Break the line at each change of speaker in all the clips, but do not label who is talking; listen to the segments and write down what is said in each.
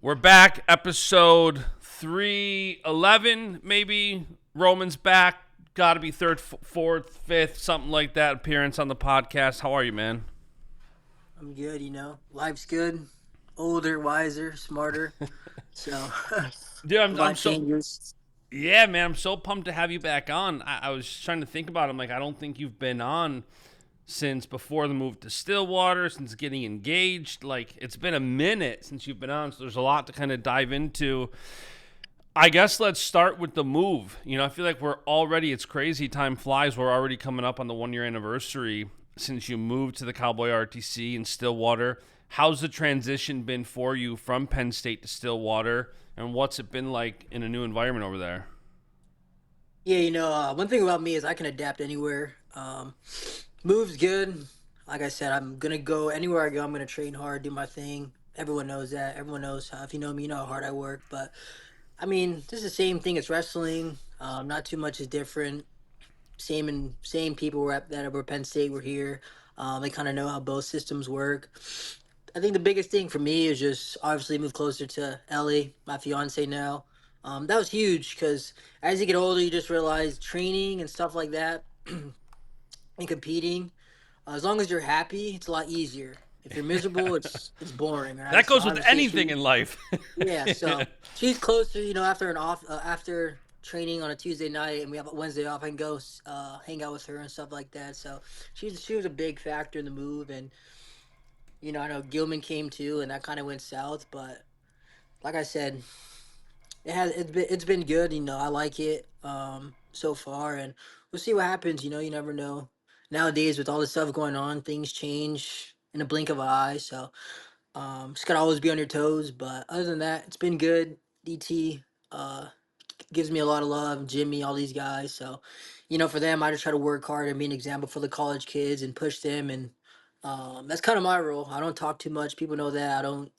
We're back, episode 311, maybe. Roman's back. Got to be third, fourth, fifth, something like that appearance on the podcast. How are you, man?
I'm good, Life's good. Older, wiser, smarter. So, a
Dude, I'm
lot
so,
changes.
yeah, man, I'm so pumped to have you back on. I was trying to think about it. I'm like, I don't think you've been on since before the move to Stillwater, since getting engaged. Like, it's been a minute since you've been on, so there's a lot to kind of dive into. I guess let's start with the move. I feel like it's crazy. Time flies. We're already coming up on the 1 year anniversary since you moved to the Cowboy RTC in Stillwater. How's the transition been for you from Penn State to Stillwater? And what's it been like in a new environment over there?
Yeah, one thing about me is I can adapt anywhere. Move's good. Like I said, I'm gonna go anywhere I go. I'm gonna train hard, do my thing. Everyone knows that. Everyone knows how. If you know me, you know how hard I work. But I mean, this is the same thing. It's wrestling. Not too much is different. Same people were at that were Penn State were here. They kind of know how both systems work. I think the biggest thing for me is just obviously move closer to Ellie, my fiance now. That was huge because as you get older, you just realize training and stuff like that and competing. As long as you're happy, it's a lot easier. If you're miserable, it's boring, right?
That
So
goes with
obviously
anything
she,
in life.
yeah. So she's closer, after after training on a Tuesday night and we have a Wednesday off, I can go hang out with her and stuff like that. So she was a big factor in the move, and I know Gilman came too, and that kind of went south. But like I said, it's been good. I like it so far, and we'll see what happens. You never know. Nowadays, with all this stuff going on, things change in a blink of an eye. So just gotta always be on your toes. But other than that, it's been good. DT gives me a lot of love. Jimmy, all these guys. So for them, I just try to work hard and be an example for the college kids and push them. And that's kind of my role. I don't talk too much. People know that I don't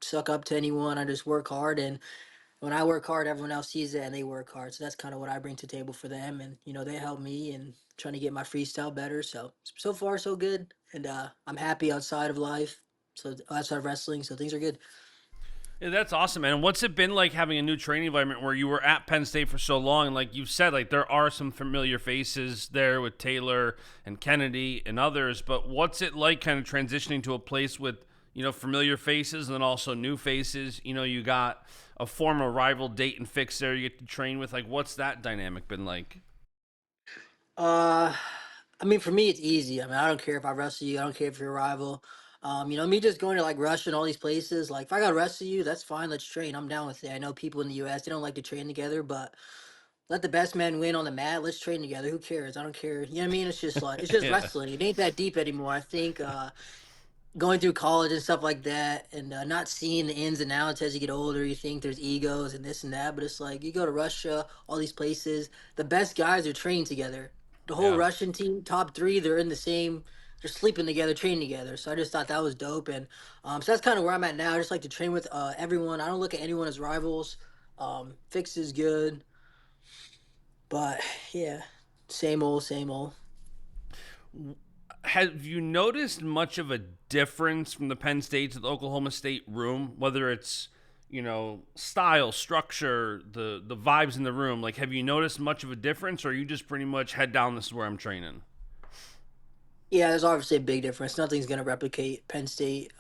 suck up to anyone. I just work hard, and when I work hard, everyone else sees it and they work hard. So that's kind of what I bring to the table for them, and they help me and trying to get my freestyle better. So far so good, and I'm happy outside of life. So outside of wrestling, so things are good.
Yeah, that's awesome, man. What's it been like having a new training environment where you were at Penn State for so long? And like you said, like there are some familiar faces there with Taylor and Kennedy and others, but what's it like kind of transitioning to a place with, familiar faces and then also new faces? You got a former rival Daton Fix there you get to train with. Like, what's that dynamic been like?
Uh, I mean, for me, it's easy. I mean, I don't care if I wrestle you. I don't care if you're a rival. Me just going to like Russia and all these places. Like, if I got to wrestle you, that's fine. Let's train. I'm down with it. I know people in the U.S. they don't like to train together, but let the best man win on the mat. Let's train together. Who cares? I don't care. You know what I mean? It's just like it's just
Yeah.
wrestling. It ain't that deep anymore. I think going through college and stuff like that, and not seeing the ins and outs as you get older, you think there's egos and this and that. But it's like you go to Russia, all these places. The best guys are training together. The whole
Yeah.
Russian team, top three, they're in the same. They're sleeping together, training together. So I just thought that was dope, and so that's kind of where I'm at now. I just like to train with everyone. I don't look at anyone as rivals. Fix is good. But yeah, same old, same old.
Have you noticed much of a difference from the Penn State to the Oklahoma State room? Whether it's style, structure, the vibes in the room. Like, have you noticed much of a difference, or are you just pretty much head down? This is where I'm training.
Yeah, there's obviously a big difference. Nothing's gonna replicate Penn State.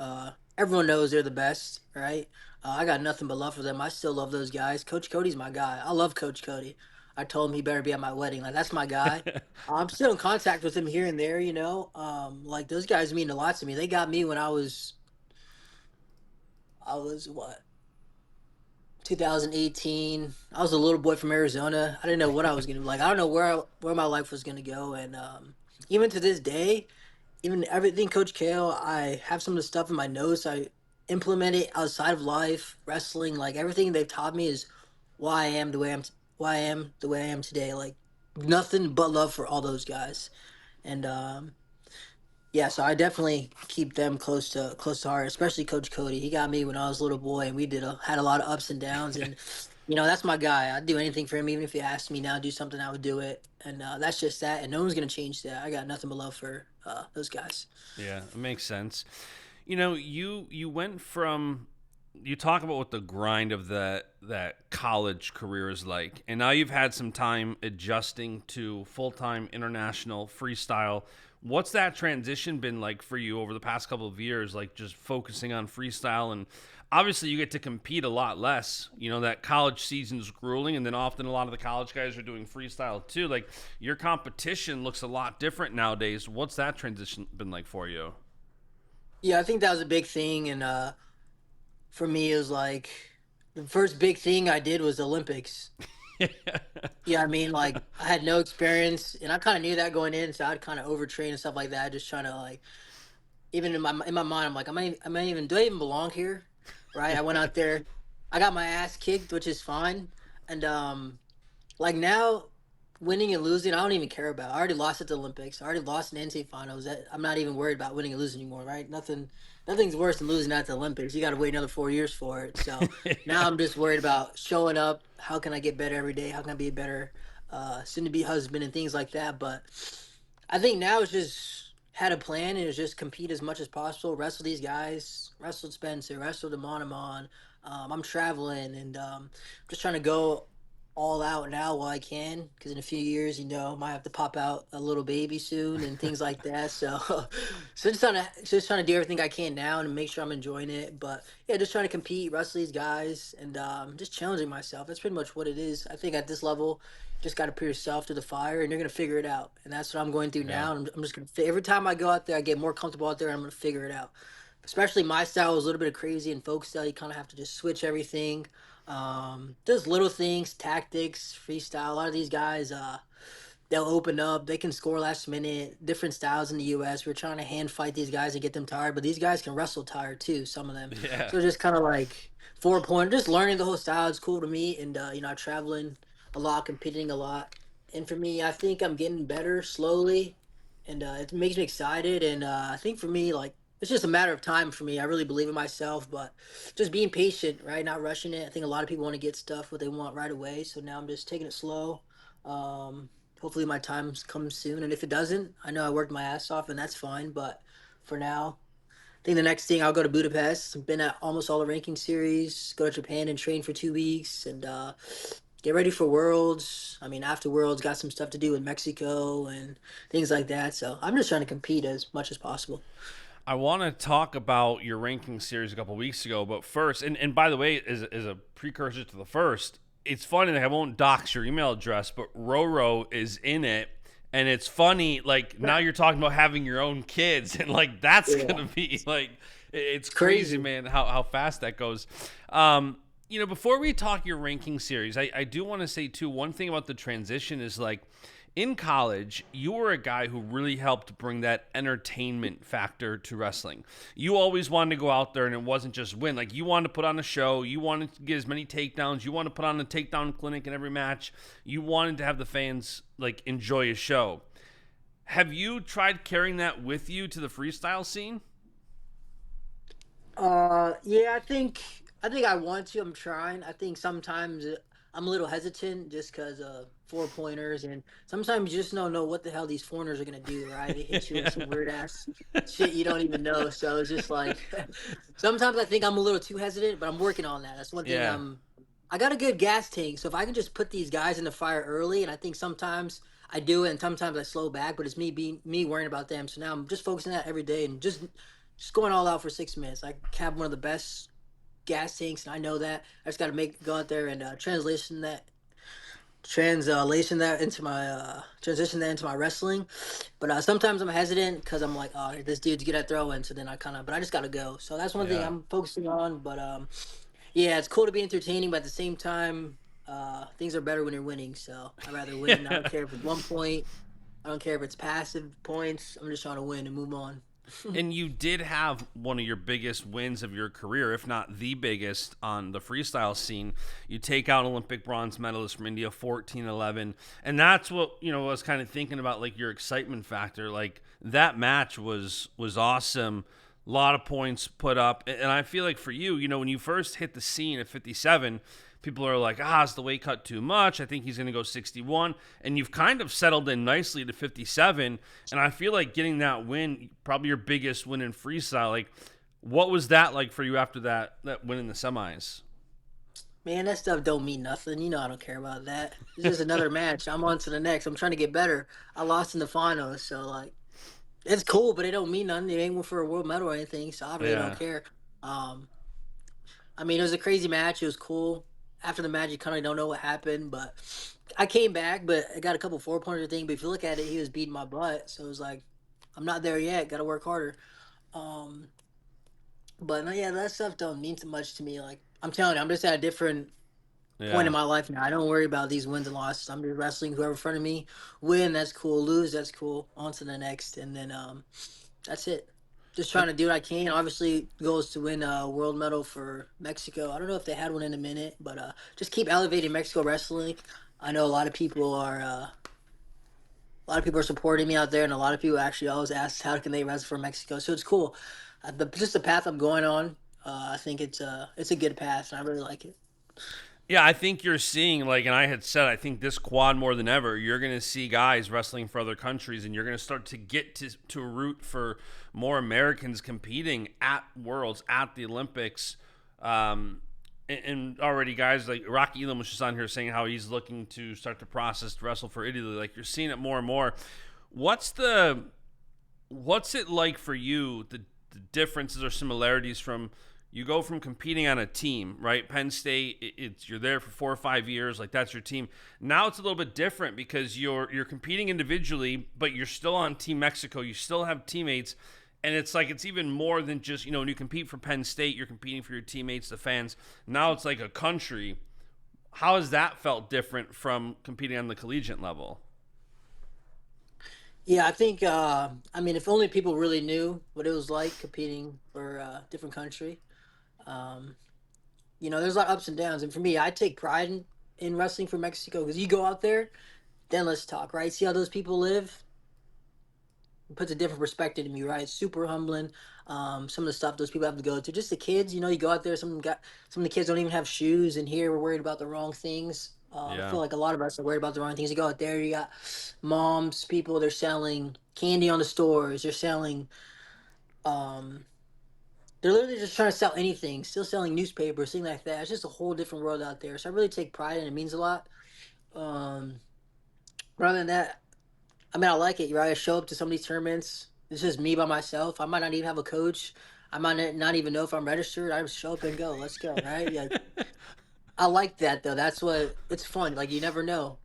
Everyone knows they're the best, right? I got nothing but love for them. I still love those guys. Coach Cody's my guy. I love Coach Cody. I told him he better be at my wedding. Like that's my guy. I'm still in contact with him here and there. Like those guys mean a lot to me. They got me when I was what 2018. I was a little boy from Arizona. I didn't know what I was gonna like. I don't know where my life was gonna go, and even to this day, even everything Coach Kale, I have some of the stuff in my notes. I implement it outside of life, wrestling, like everything they've taught me is why I am the way why I am the way I am today. Like nothing but love for all those guys, and yeah, so I definitely keep them close to heart, especially Coach Cody. He got me when I was a little boy, and we had a lot of ups and downs, and that's my guy. I'd do anything for him, even if he asked me now to do something, I would do it, and that's just that, and no one's gonna change that. I got nothing but love for those guys.
Yeah, it makes sense. You went from you talk about what the grind of that college career is like, and now you've had some time adjusting to full-time international freestyle. What's that transition been like for you over the past couple of years, like just focusing on freestyle? And obviously you get to compete a lot less. You know, that college season's grueling, and then often a lot of the college guys are doing freestyle too. Like, your competition looks a lot different nowadays. What's that transition been like for you?
Yeah, I think that was a big thing, and for me, it was like the first big thing I did was Olympics. Yeah, I mean, like I had no experience, and I kind of knew that going in, so I'd kind of overtrain and stuff like that, just trying to like, even in my mind, I'm like, am I even do I even belong here? Right? I went out there, I got my ass kicked, which is fine, and like now, winning and losing, I don't even care about. I already lost at the Olympics. I already lost in NCAA finals. I'm not even worried about winning and losing anymore, right? Nothing's worse than losing at the Olympics. You got to wait another 4 years for it. So now I'm just worried about showing up. How can I get better every day? How can I be a better soon-to-be husband and things like that? But I think now it's just had a plan and it's just compete as much as possible. Wrestle these guys. Wrestle Spencer. Wrestle Demon Amon. I'm traveling and just trying to go all out now while I can, because in a few years, might have to pop out a little baby soon and things like that. So, so just trying to do everything I can now and make sure I'm enjoying it. But yeah, just trying to compete, wrestle these guys, and just challenging myself. That's pretty much what it is. I think at this level, just got to put yourself to the fire, and you're gonna figure it out. And that's what I'm going through
Yeah.
now. And I'm just gonna every time I go out there, I get more comfortable out there, and I'm gonna figure it out. Especially my style is a little bit of crazy and folk style. You kind of have to just switch everything. Just little things, tactics, freestyle. A lot of these guys, they'll open up. They can score last minute. Different styles in the U.S. We're trying to hand fight these guys and get them tired, but these guys can wrestle tired too. Some of them.
Yeah.
So just kind of like 4 point. Just learning the whole style is cool to me, and traveling a lot, competing a lot, and for me, I think I'm getting better slowly, and it makes me excited. And I think for me, like it's just a matter of time for me. I really believe in myself, but just being patient, right? Not rushing it. I think a lot of people want to get stuff what they want right away. So now I'm just taking it slow. Um, Hopefully my time comes soon. And if it doesn't, I know I worked my ass off and that's fine. But for now, I think the next thing I'll go to Budapest. I've been at almost all the ranking series, go to Japan and train for 2 weeks and get ready for Worlds. I mean, after Worlds, got some stuff to do with Mexico and things like that. So I'm just trying to compete as much as possible.
I want to talk about your ranking series a couple weeks ago, but first, and by the way, as a precursor to the first, it's funny that I won't dox your email address, but Roro is in it, and it's funny. Like, now you're talking about having your own kids, and like that's
Yeah.
gonna be like, it's crazy,
Crazy.
man, how fast that goes. Before we talk your ranking series, I do want to say too, one thing about the transition is like, in college, you were a guy who really helped bring that entertainment factor to wrestling. You always wanted to go out there and it wasn't just win. Like, you wanted to put on a show, you wanted to get as many takedowns, you wanted to put on a takedown clinic in every match. You wanted to have the fans like enjoy a show. Have you tried carrying that with you to the freestyle scene?
Yeah, I think I want to. I'm trying. I think sometimes I'm a little hesitant just because of 4 pointers, and sometimes you just don't know what the hell these foreigners are gonna do, right? They hit you with some weird ass shit you don't even know. So it's just like sometimes I think I'm a little too hesitant, but I'm working on that. That's one thing
Yeah.
I got a good gas tank, so if I can just put these guys in the fire early, and I think sometimes I do it, and sometimes I slow back, but it's me worrying about them. So now I'm just focusing on that every day and just going all out for 6 minutes. I have one of the best gas tanks, and I know that. I just got to go out there and translation that into my transition that into my wrestling. But sometimes I'm hesitant because I'm like, oh, this dude's good at throwing. So then but I just got to go. So that's one thing
Yeah.
I'm focusing on. But yeah, it's cool to be entertaining, but at the same time, things are better when you're winning. So I'd rather win. I don't care if it's 1 point. I don't care if it's passive points. I'm just trying to win and move on.
And you did have one of your biggest wins of your career, if not the biggest, on the freestyle scene. You take out Olympic bronze medalist from India, 14-11. And that's what, I was kind of thinking about, like, your excitement factor. Like, that match was awesome. A lot of points put up. And I feel like for you, when you first hit the scene at 57, people are like, is the weight cut too much? I think he's going to go 61. And you've kind of settled in nicely to 57. And I feel like getting that win, probably your biggest win in freestyle, like, What was that like for you after that win in the semis?
Man, that stuff don't mean nothing. You know I don't care about that. It's just another match. I'm on to the next. I'm trying to get better. I lost in the finals, so like it's cool, but it don't mean nothing. It ain't for a world medal or anything, so I really don't
Yeah.
care. Um, I mean, it was a crazy match. It was cool. After the match, you kind of don't know what happened, but I came back, but I got a couple 4 pointer thing. But if you look at it, he was beating my butt, so it was like, I'm not there yet. Got to work harder. Um, but no, yeah, that stuff don't mean too much to me. Like I'm telling you, I'm just at a different point in
Yeah.
my life now. I don't worry about these wins and losses. I'm just wrestling whoever in front of me. Win, that's cool. Lose, that's cool. On to the next, and then that's it. Just trying to do what I can. Obviously, goals to win a world medal for Mexico. I don't know if they had one in a minute, but just keep elevating Mexico wrestling. I know a lot of people are supporting me out there, and a lot of people actually always ask how can they wrestle for Mexico. So it's cool. Just the path I'm going on. I think it's a good path, and I really like it.
Yeah, I think you're seeing, like, and I had said, I think this quad more than ever, you're going to see guys wrestling for other countries, and you're going to start to get to root for more Americans competing at Worlds, at the Olympics. And already guys like Rocky Elam was just on here saying how he's looking to start the process to wrestle for Italy. Like, you're seeing it more and more. What's the what's it like for you, the differences or similarities from you go from competing on a team, right? Penn State, it's you're there for 4 or 5 years, like that's your team. Now it's a little bit different because you're competing individually, but you're still on Team Mexico. You still have teammates, and it's like it's even more than just when you compete for Penn State, you're competing for your teammates, the fans. Now it's like a country. How has that felt different from competing on the collegiate level?
Yeah, I think. I mean, if only people really knew what it was like competing for a different country. Um, there's a lot of ups and downs, and for me, I take pride in wrestling for Mexico because you go out there, then let's talk, right? See how those people live. It puts a different perspective to me, right? It's super humbling. Some of the stuff those people have to go to, just the kids. You go out there. Some of the kids don't even have shoes, and here we're worried about the wrong things. I
Yeah.
feel like a lot of us are worried about the wrong things. You go out there, you got moms, people. They're selling candy on the stores. They're selling. Um, they're literally just trying to sell anything. Still selling newspapers, things like that. It's just a whole different world out there. So I really take pride in it. It means a lot. Um, Rather than that, I mean, I like it. Right, I show up to some of these tournaments. It's just me by myself. I might not even have a coach. I might not even know if I'm registered. I just show up and go. Let's go. Right? Yeah. I like that though. That's what it's fun. Like you never know.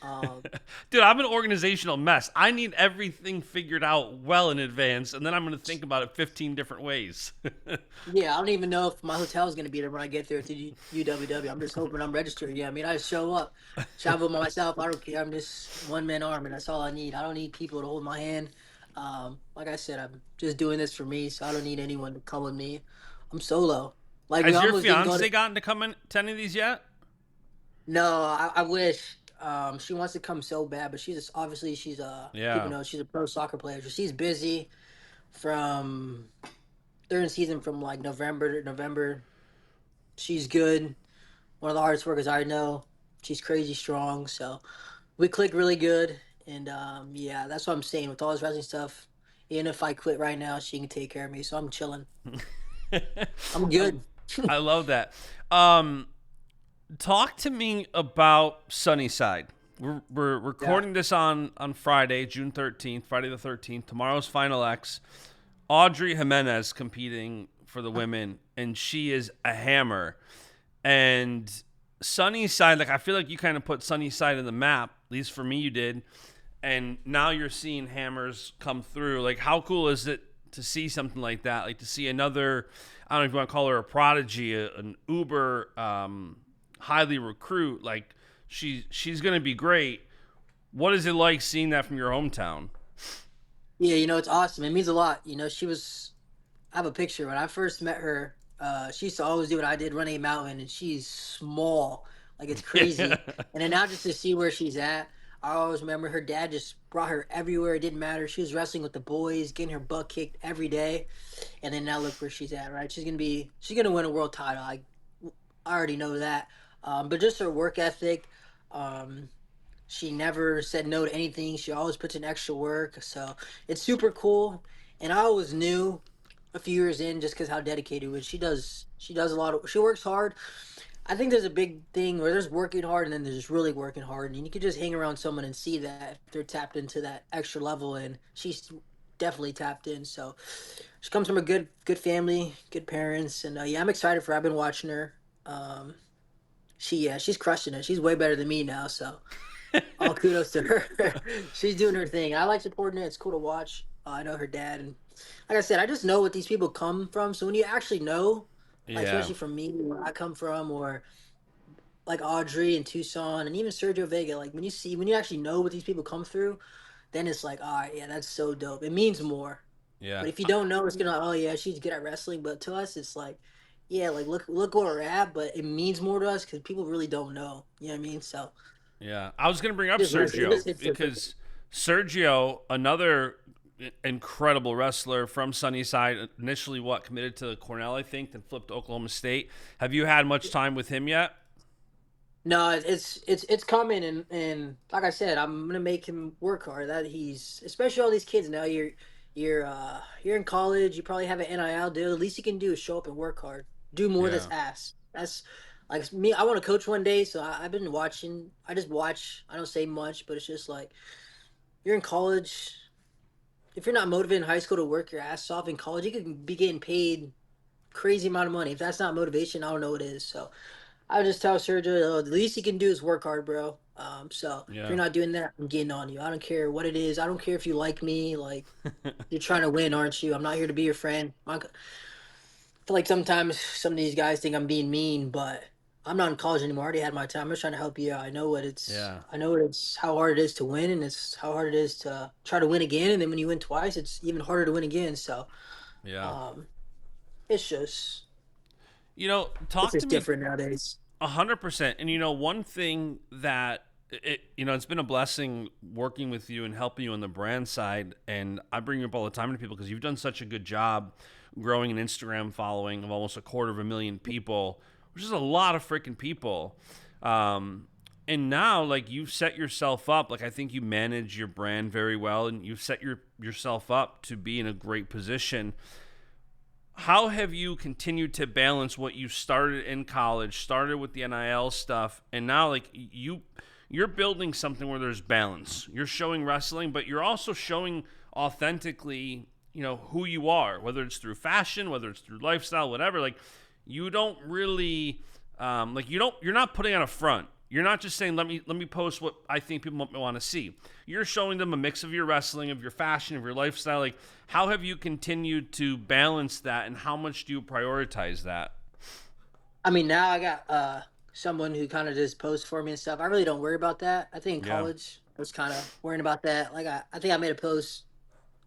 Um,
Dude, I'm an organizational mess. I need everything figured out well in advance, and then I'm going to think about it 15 different ways.
yeah, I don't even know if my hotel is gonna be there when I get there to UWW. I'm just hoping I'm registered. Yeah, I mean, I just show up, travel by myself. I don't care. I'm just one man army. That's all I need. I don't need people to hold my hand. Like I said, I'm just doing this for me, so I don't need anyone to come with me. I'm solo. Like we
Has your
almost didn't go to.
fiance gotten to come in to any of these yet?
No, I wish. She wants to come so bad, but obviously she's people
Yeah.
know she's a pro soccer player. So she's busy from they're in season from like November to November. She's good. One of the hardest workers I know. She's crazy strong. So we click really good. And yeah, that's what I'm saying with all this wrestling stuff. Even if I quit right now, she can take care of me. So I'm chilling. I'm
I,
good.
I love that. Um, Talk to me about Sunnyside. We're
Yeah.
recording this on Friday, June 13th, Friday the 13th. Tomorrow's Final X. Audrey Jimenez competing for the women, and she is a hammer. And Sunnyside, like I feel like you kind of put Sunnyside in the map, at least for me you did. And now you're seeing hammers come through. Like how cool is it to see something like that? Like to see another, I don't know if you want to call her a prodigy, an uber highly recruit. Like she's gonna be great. What is it like seeing that from your hometown?
Yeah, it's awesome. It means a lot. She was I have a picture when I first met her. She used to always do what I did, running a mountain, and she's small, like it's
Yeah.
crazy. And then now just to see where she's at, I always remember her dad just brought her everywhere. It didn't matter. She was wrestling with the boys, getting her butt kicked every day, and then now look where she's at. Right, she's gonna win a world title. I already know that. But just her work ethic. Um, she never said no to anything. She always puts in extra work. So it's super cool. And I always knew. a few years in just because how dedicated was. She does a lot of, she works hard. I think there's a big thing where there's working hard and then there's just really working hard, and you can just hang around someone and see that if they're tapped into that extra level, and she's definitely tapped in. So she comes from a good family, good parents, and yeah, I'm excited for her. I've been watching her. Um, she's crushing it. She's way better than me now, so all kudos to her. She's doing her thing. I like supporting it. It's cool to watch. I know her dad, and like I said, I just know what these people come from. So when you actually know, like
Yeah.
especially from me, where I come from, or like Audrey and Tucson, and even Sergio Vega, like when you actually know what these people come through, then it's like, all right, yeah, that's so dope. It means more.
Yeah.
But if you don't know, it's gonna, oh yeah, she's good at wrestling. But to us, it's like, yeah, like look where we're at. But it means more to us because people really don't know. You know what I mean? So
Yeah. I was going to bring up
it
Sergio
just hits different.
because Sergio, another incredible wrestler from Sunnyside, initially committed to Cornell, I think, then flipped to Oklahoma State. Have you had much time with him yet?
No, it's coming, and like I said, I'm gonna make him work hard. That he's, especially all these kids now. You're in college. You probably have an NIL deal. The least you can do is show up and work hard. Do more
Yeah.
that's asked. That's like me. I want to coach one day, so I've been watching. I just watch. I don't say much, but it's just like you're in college. If you're not motivated in high school to work your ass off in college, you could be getting paid crazy amount of money. If that's not motivation, I don't know what is. So I would just tell Sergio, oh, the least you can do is work hard, bro. So if
Yeah.
you're not doing that, I'm getting on you. I don't care what it is. I don't care if you like me. Like you're trying to win, aren't you? I'm not here to be your friend. I feel like sometimes some of these guys think I'm being mean, but I'm not in college anymore. I already had my time. I'm just trying to help you out. I know what it's.
Yeah.
I know what it's. How hard it is to win, and it's how hard it is to try to win again. And then when you win twice, it's even harder to win again. So
Yeah.
um, it's just it's
Talk to
just
me
different nowadays.
100%. And one thing that it's been a blessing working with you and helping you on the brand side. And I bring you up all the time to people because you've done such a good job growing an Instagram following of almost 250,000 people, which is a lot of freaking people. And now, like, you've set yourself up. Like, I think you manage your brand very well, and you've set yourself up to be in a great position. How have you continued to balance what you started in college, started with the NIL stuff, and now like you're building something where there's balance. You're showing wrestling, but you're also showing authentically, who you are, whether it's through fashion, whether it's through lifestyle, whatever. Like you don't really you're not putting on a front. You're not just saying let me post what I think people want to see. You're showing them a mix of your wrestling, of your fashion, of your lifestyle. Like how have you continued to balance that, and how much do you prioritize that?
I mean, now I got someone who kind of just posts for me and stuff. I really don't worry about that. I think in
Yeah,
college I was kind of worrying about that. Like I think I made a post.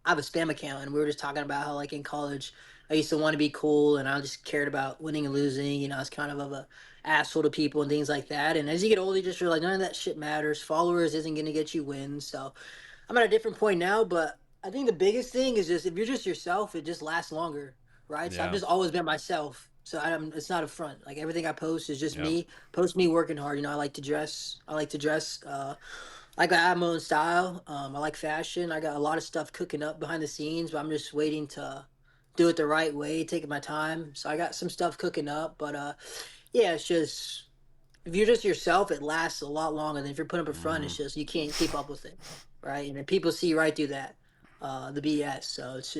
I have a spam account, and we were just talking about how like in college I used to want to be cool, and I just cared about winning and losing. I was kind of a asshole to people and things like that. And as you get older, you just realize none of that shit matters. Followers isn't gonna get you wins. So I'm at a different point now, but I think the biggest thing is just if you're just yourself, it just lasts longer, right? So I've
yeah,
just always been myself. So it's not a front. Like everything I post is just
yeah,
me. Post me working hard. I like to dress. I like to dress. Like I have my own style. I like fashion. I got a lot of stuff cooking up behind the scenes, but I'm just waiting to do it the right way, taking my time. So I got some stuff cooking up, but yeah, it's just if you're just yourself, it lasts a lot longer than if you're putting up a front.
hmm
It's just you can't keep up with it, right? And then people see right through that, the BS. So it's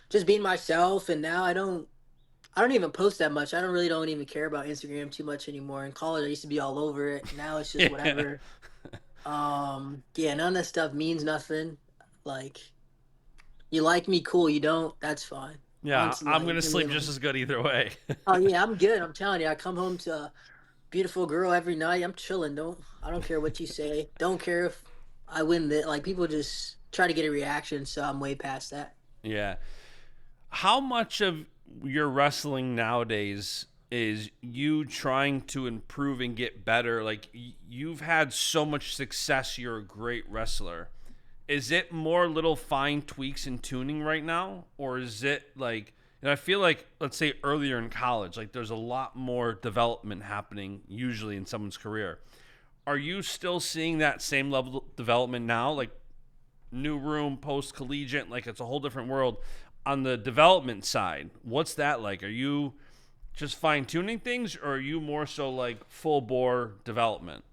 just being myself. And now I don't even post that much. Don't even care about Instagram too much anymore. In college, I used to be all over it. Now it's just
yeah,
whatever. Yeah, none of that stuff means nothing. Like you like me, cool. You don't, that's fine.
yeah.
Honestly,
I'm
like
gonna
I mean,
sleep just as good either way.
oh yeah, I'm good. I'm telling you, I come home to a beautiful girl every night. I'm chilling. I don't care what you say. Don't care if I win. That like people just try to get a reaction. So I'm way past that.
Yeah. How much of your wrestling nowadays is you trying to improve and get better? Like you've had so much success, you're a great wrestler. Is it more little fine tweaks and tuning right now, or is it like? I feel like, let's say earlier in college, like there's a lot more development happening usually in someone's career. Are you still seeing that same level of development now? Like new room, post collegiate, like it's a whole different world. on the development side, what's that like? Are you just fine tuning things, or are you more so like full bore development?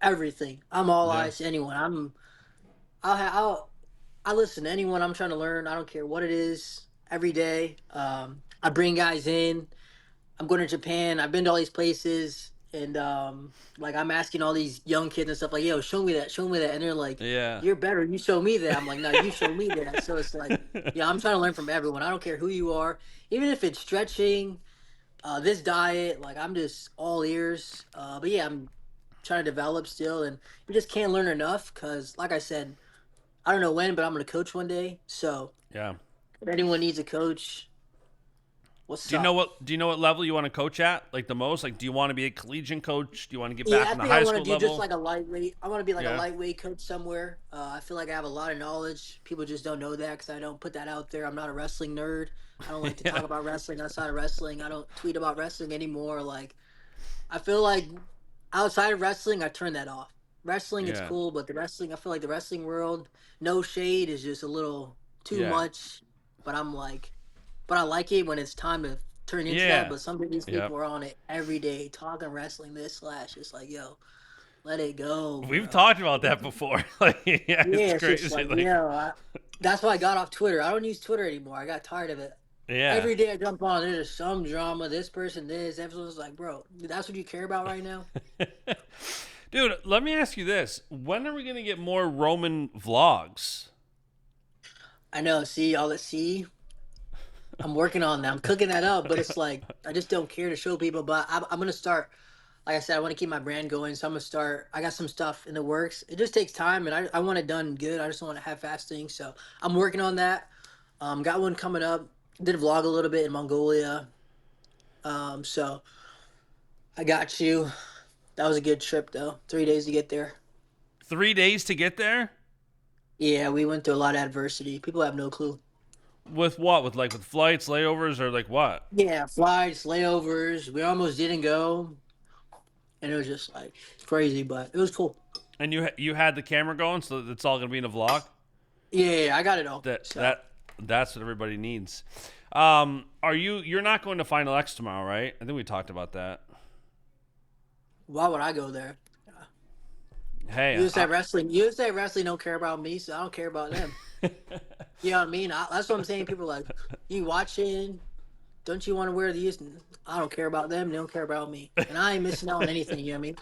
Everything. I'm all
Yeah.
eyes to anyone. I listen to anyone I'm trying to learn. I don't care what it is. Every day, I bring guys in. I'm going to Japan. I've been to all these places, and like I'm asking all these young kids and stuff like, "Yo, show me that," and they're like,
Yeah.
"You're better. You show me that." I'm like, "No, you show me that." So it's like, yeah, I'm trying to learn from everyone. I don't care who you are, even if it's stretching, this diet. Like I'm just all ears. But yeah, I'm trying to develop still, and you just can't learn enough because, like I said, I don't know when, but I'm going to coach one day. So
Yeah.
if anyone needs a coach, what's
Do you know
up?
what do you know what level you want to coach at? Like the most? Like do you want to be a collegiate coach? Do you want to get
Yeah,
back
I
in the
think I
high
want
school
to do just
level?
like a lightweight. I want to be like a
Yeah.
lightweight coach somewhere. I feel like I have a lot of knowledge. People just don't know that because I don't put that out there. I'm not a wrestling nerd. I don't like to
Yeah.
talk about wrestling outside of wrestling. I don't tweet about wrestling anymore. Like I feel like outside of wrestling, I turn that off. Wrestling, it's
Yeah.
cool, but the wrestling, I feel like the wrestling world, no shade, is just a little too
Yeah.
much. But I'm like, but I like it when it's time to turn into that.
Yeah.
But some of these
Yep.
people are on it every day, talking wrestling this slash. It's like, yo, let it go,
We've
bro.
talked about that before. Like, yeah, it's
Yeah, it's just
crazy.
like,
Like,
that's why I got off Twitter. I don't use Twitter anymore. I got tired of it.
yeah.
Every day I jump on, there's some drama. This person, this. Everyone's like, bro, that's what you care about right now?
Dude, let me ask you this. When are we going to get more Roman vlogs?
I know. See, all the see. I'm working on that. I'm cooking that up, but it's like I just don't care to show people. But I'm gonna start. Like I said, I want to keep my brand going, so I'm gonna start. I got some stuff in the works. It just takes time, and I want it done good. I just don't want to have fast things, so I'm working on that. Got one coming up. Did a vlog a little bit in Mongolia. So I got you. That was a good trip though. 3 days to get there.
3 days to get there?
Yeah, we went through a lot of adversity. People have no clue.
With what? With flights, layovers, or like what?
Yeah, flights, layovers. We almost didn't go, and it was just like crazy, but it was cool.
And you had the camera going, so it's all going to be in a vlog?
Yeah, I got it all.
That
So
that that's what everybody needs. Are you're not going to Final X tomorrow, right? I think we talked about that.
why would I go there?
Hey,
USA Wrestling don't care about me, so I don't care about them. You know what I mean? That's what I'm saying. People are like, you watching? Don't you want to wear these? I don't care about them. They don't care about me, and I ain't missing out on anything. You know what I mean?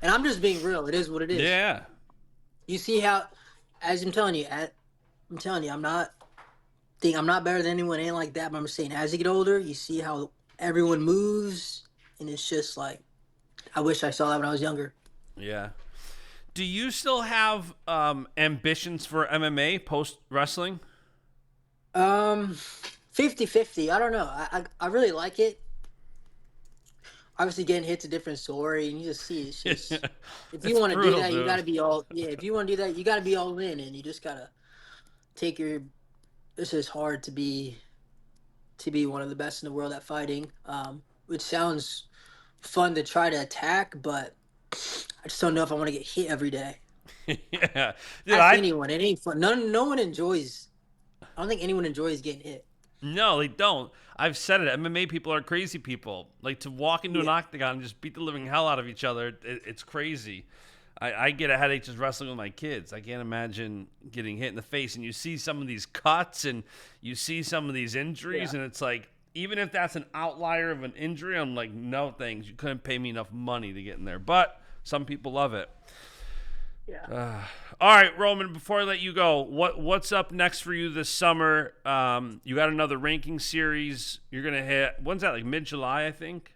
And I'm just being real. It is what it is.
yeah,
You see how, as I'm telling you, I'm not better than anyone. Ain't like that. But I'm just saying, as you get older, you see how everyone moves, and it's just like, I wish I saw that when I was younger.
yeah. Do you still have ambitions for MMA post wrestling?
Um, 50-50. I don't know. I really like it. Obviously, getting hit's a different story, and you just see it's just if you
It's
want to do
brutal,
that, you got
dude.
to be all yeah. If you want to do that, you got to be all in, and you just gotta take your. It's just hard to be one of the best in the world at fighting. Which sounds fun to try to attack, but I just don't know if I want to get hit every day.
Yeah, dude.
Ask
I
anyone, it ain't fun. No one enjoys. I don't think anyone enjoys getting hit.
No, they don't. I've said it. MMA people are crazy people. Like to walk into an
Yeah,
octagon and just beat the living hell out of each other. It's crazy. I get a headache just wrestling with my kids. I can't imagine getting hit in the face. And you see some of these cuts and you see some of these injuries,
yeah,
and it's like, even if that's an outlier of an injury, I'm like, no thanks. You couldn't pay me enough money to get in there. But some people love it.
yeah.
All right, Roman. Before I let you go, what's up next for you this summer? You got another ranking series. You're gonna hit. When's that? Like mid-July, I think.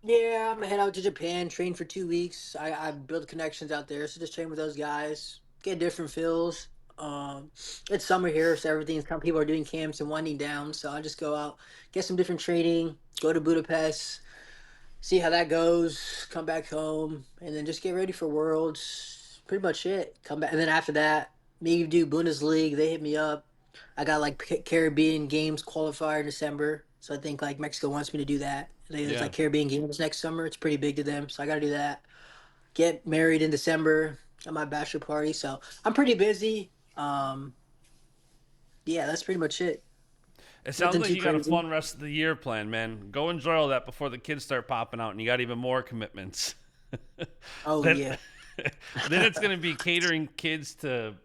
Yeah, I'm gonna head out to Japan, train for 2 weeks. I build connections out there, so just train with those guys, get different feels. It's summer here, so everything's come. People are doing camps and winding down, so I just go out, get some different training, go to Budapest, see how that goes, come back home, and then just get ready for Worlds. Pretty much it. Come back, and then after that, maybe do Bundesliga. They hit me up. I got like Caribbean Games qualifier in December, so I think like Mexico wants me to do that. There's
Yeah.
like Caribbean Games next summer. It's pretty big to them, so I got to do that. Get married in December at my bachelor party, so I'm pretty busy. Yeah, that's pretty much it.
It sounds
Nothing
like
too
you got a
crazy.
fun rest of the year planned, man. Go enjoy all that before the kids start popping out and you got even more commitments.
Oh
then,
yeah.
then it's going to be catering kids to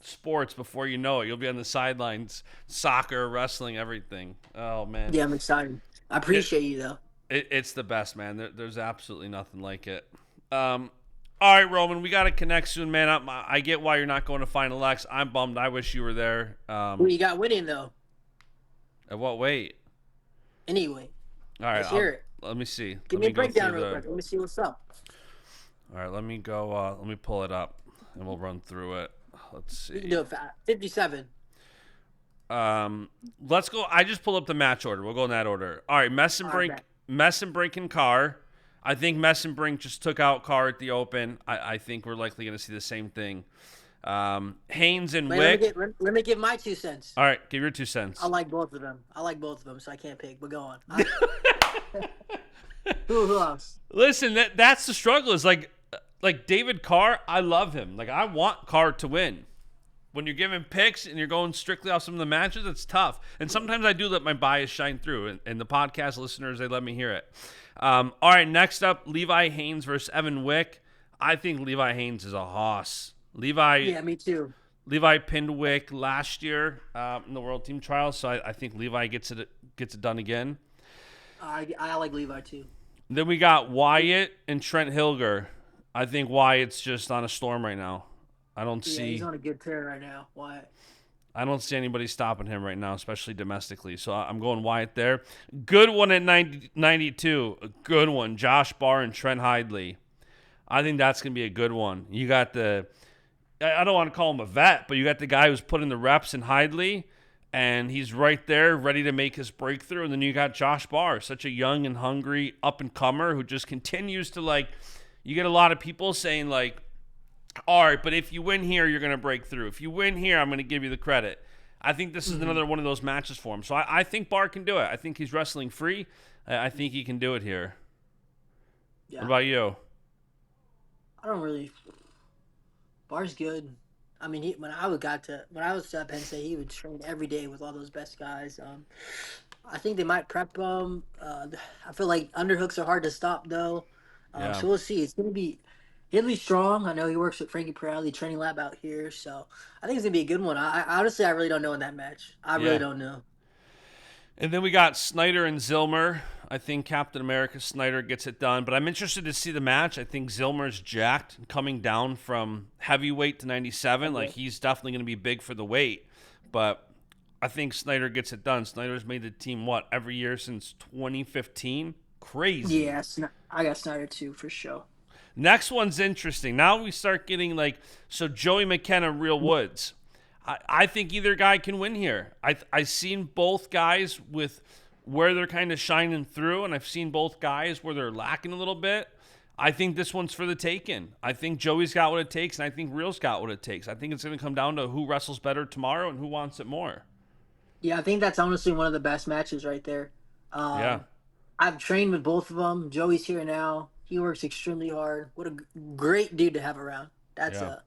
sports before you know it. You'll be on the sidelines, soccer, wrestling, everything. Oh, man.
Yeah, I'm excited. I
It,
appreciate you though.
it's the best, man. There's absolutely nothing like it. All right, Roman, we got to connect soon, man. I get why you're not going to Final X. I'm bummed. I wish you were there.
Who you got winning though?
At what weight?
Anyway,
All right,
let's hear it.
let me see.
Give
Let
me
me
a
go
breakdown
through
real
the.
quick. Let me see what's up.
All right, let me go. Let me pull it up, and we'll run through it. Let's
You can
see.
do it fast. 57.
Let's go. I just pulled up the match order. We'll go in that order. All right,
All right, bet.
Mess and Brink and Carr. I think Mess and Brink just took out Carr at the Open. I think we're likely going to see the same thing. Haynes and
Wait,
Wick.
let me give my 2 cents.
All right, give your 2 cents.
I like both of them, so I can't pick. But go on. Who else?
Listen, that's the struggle. Is like David Carr. I love him. Like I want Carr to win. When you're giving picks and you're going strictly off some of the matches, it's tough. And sometimes I do let my bias shine through. And the podcast listeners, they let me hear it. All right, next up, Levi Haynes versus Evan Wick. I think Levi Haynes is a hoss.
Yeah, me too.
Levi pinned Wick last year in the World Team Trials, so I think Levi gets it done again.
I like Levi too.
Then we got Wyatt and Trent Hilger. I think Wyatt's just on a storm right now. I don't see.
He's on a good tear right now. Wyatt.
I don't see anybody stopping him right now, especially domestically. So I'm going Wyatt there. Good one at 92. A good one. Josh Barr and Trent Hidley. I think that's going to be a good one. You got I don't want to call him a vet, but you got the guy who's putting the reps in Hidley, and he's right there ready to make his breakthrough. And then you got Josh Barr, such a young and hungry up-and-comer who just continues to, you get a lot of people saying, all right, but if you win here, you're going to break through. If you win here, I'm going to give you the credit. I think this is another one of those matches for him. So I think Barr can do it. I think he's wrestling free. I think he can do it here.
Yeah.
What about you?
I don't really. Bar's good. I mean, when I was at Penn State, he would train every day with all those best guys. I think they might prep him. I feel like underhooks are hard to stop though.
Yeah.
So we'll see. It's gonna be. He'll be strong. I know he works with Frankie Pirelli training lab out here, so I think it's gonna be a good one. I honestly, I really don't know in that match. I really don't know.
And then we got Snyder and Zilmer. I think Captain America Snyder gets it done, but I'm interested to see the match. I think Zilmer's jacked, coming down from heavyweight to 97.
Okay.
He's definitely going to be big for the weight, but I think Snyder gets it done. Snyder's made the team, every year since 2015? Crazy.
Yeah, I got Snyder too for sure.
Next one's interesting. Now we start getting so Joey McKenna, Real Woods. I think either guy can win here. I've seen both guys with where they're kind of shining through, and I've seen both guys where they're lacking a little bit. I think this one's for the taking. I think Joey's got what it takes, and I think Real's got what it takes. I think it's going to come down to who wrestles better tomorrow and who wants it more.
Yeah, I think that's honestly one of the best matches right there.
Yeah.
I've trained with both of them. Joey's here now. He works extremely hard. What a great dude to have around. That's a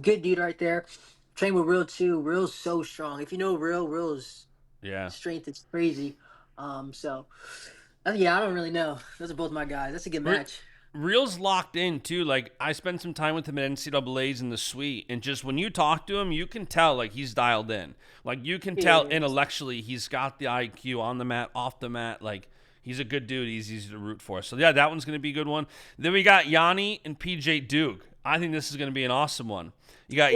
good dude right there. Train with Real too. Real's so strong. If you know Real's strength is crazy. So I don't really know. Those are both my guys. That's a good match.
Real's locked in too. I spent some time with him at NCAA's in the suite, and just when you talk to him, you can tell he's dialed in. You can tell intellectually he's got the IQ on the mat, off the mat. He's a good dude. He's easy to root for. So yeah, that one's going to be a good one. Then we got Yanni and PJ Duke. I think this is going to be an awesome one. You got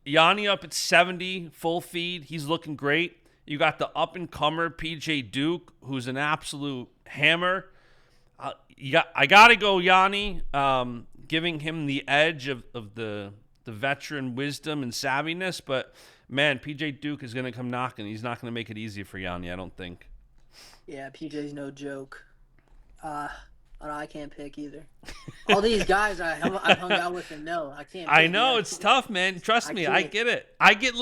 Yanni up at 70, full feed. He's looking great. You got the up-and-comer PJ Duke, who's an absolute hammer. I got to go Yanni, giving him the edge of the veteran wisdom and savviness. But, man, PJ Duke is going to come knocking. He's not going to make it easy for Yanni, I don't think.
Yeah, PJ's no joke. I can't pick either. All these guys I've hung out with and no, I can't.
I know, it's tough, man. Trust me, I get it. I get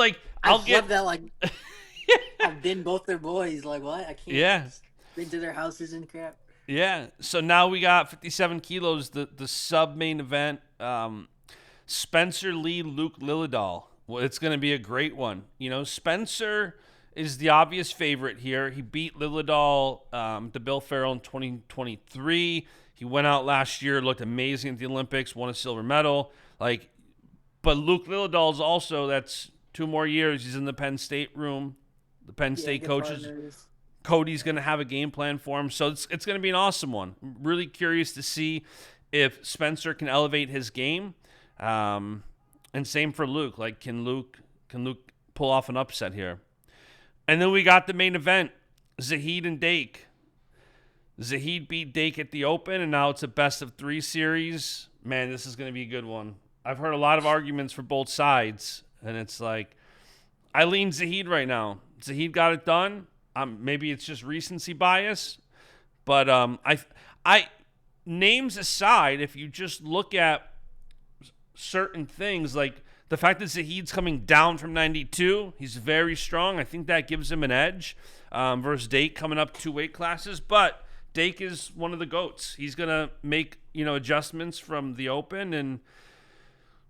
I've been both their boys. What? I can't.
Yeah.
Been to their houses and crap.
Yeah. So now we got 57 kilos, the sub main event. Spencer Lee, Luke Lillidahl. Well, it's going to be a great one. Spencer is the obvious favorite here. He beat Lilladal, the Bill Farrell in 2023. He went out last year, looked amazing at the Olympics, won a silver medal. But Luke Lilladal's also, that's 2 more years. He's in the Penn State room. The Penn State coaches.
Partners.
Cody's going to have a game plan for him. So it's going to be an awesome one. I'm really curious to see if Spencer can elevate his game. And same for Luke. Can Luke pull off an upset here? And then we got the main event, Zahid and Dake. Zahid beat Dake at the Open, and now it's a best-of-3 series. Man, this is going to be a good one. I've heard a lot of arguments for both sides, and it's like, I lean Zahid right now. Zahid got it done. Maybe it's just recency bias, but I names aside, if you just look at certain things, like the fact that Zahid's coming down from 92, he's very strong. I think that gives him an edge versus Dake coming up 2 weight classes. But Dake is one of the GOATs. He's gonna make adjustments from the Open, and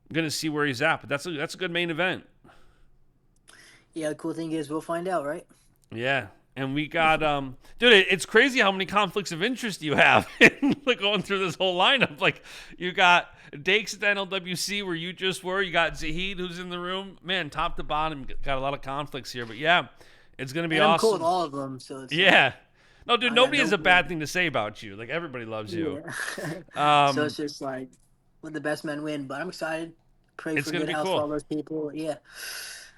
I'm gonna see where he's at. But that's a good main event.
Yeah, the cool thing is we'll find out, right?
Yeah. And we got, dude, it's crazy how many conflicts of interest you have going through this whole lineup. Like, you got Dakes at the NLWC where you just were. You got Zahid who's in the room. Man, top to bottom, got a lot of conflicts here. But, yeah, it's going to be awesome.
I'm cool with all of them. So it's
no, dude, nobody has a bad thing to say about you. Like, everybody loves you.
Yeah. So it's just like, let the best men win. But I'm excited. Pray for good health for all those people. Yeah.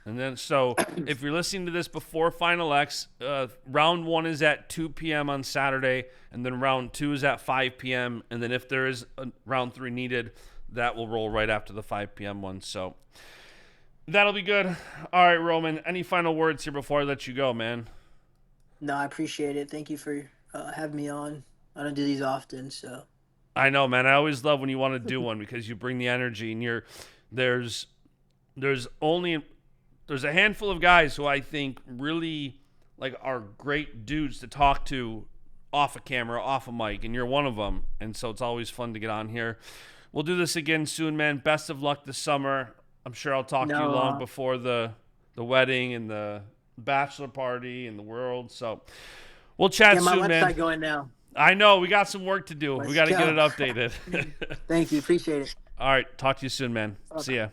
And then, so if you're listening to this before Final X, round 1 is at 2 p.m. on Saturday, and then round 2 is at 5 p.m. And then if there is a round 3 needed, that will roll right after the 5 p.m. one. So that'll be good. All right, Roman, any final words here before I let you go, man?
No, I appreciate it. Thank you for having me on. I don't do these often, so.
I know, man. I always love when you want to do one because you bring the energy, and there's a handful of guys who I think really are great dudes to talk to off a camera, off a mic, and you're one of them. And so it's always fun to get on here. We'll do this again soon, man. Best of luck this summer. I'm sure I'll talk to you long before the wedding and the bachelor party and the world. So we'll chat soon, man.
My website going now.
I know. We got some work to do. We got to get it updated.
Thank you. Appreciate it.
All right. Talk to you soon, man. Okay. See ya.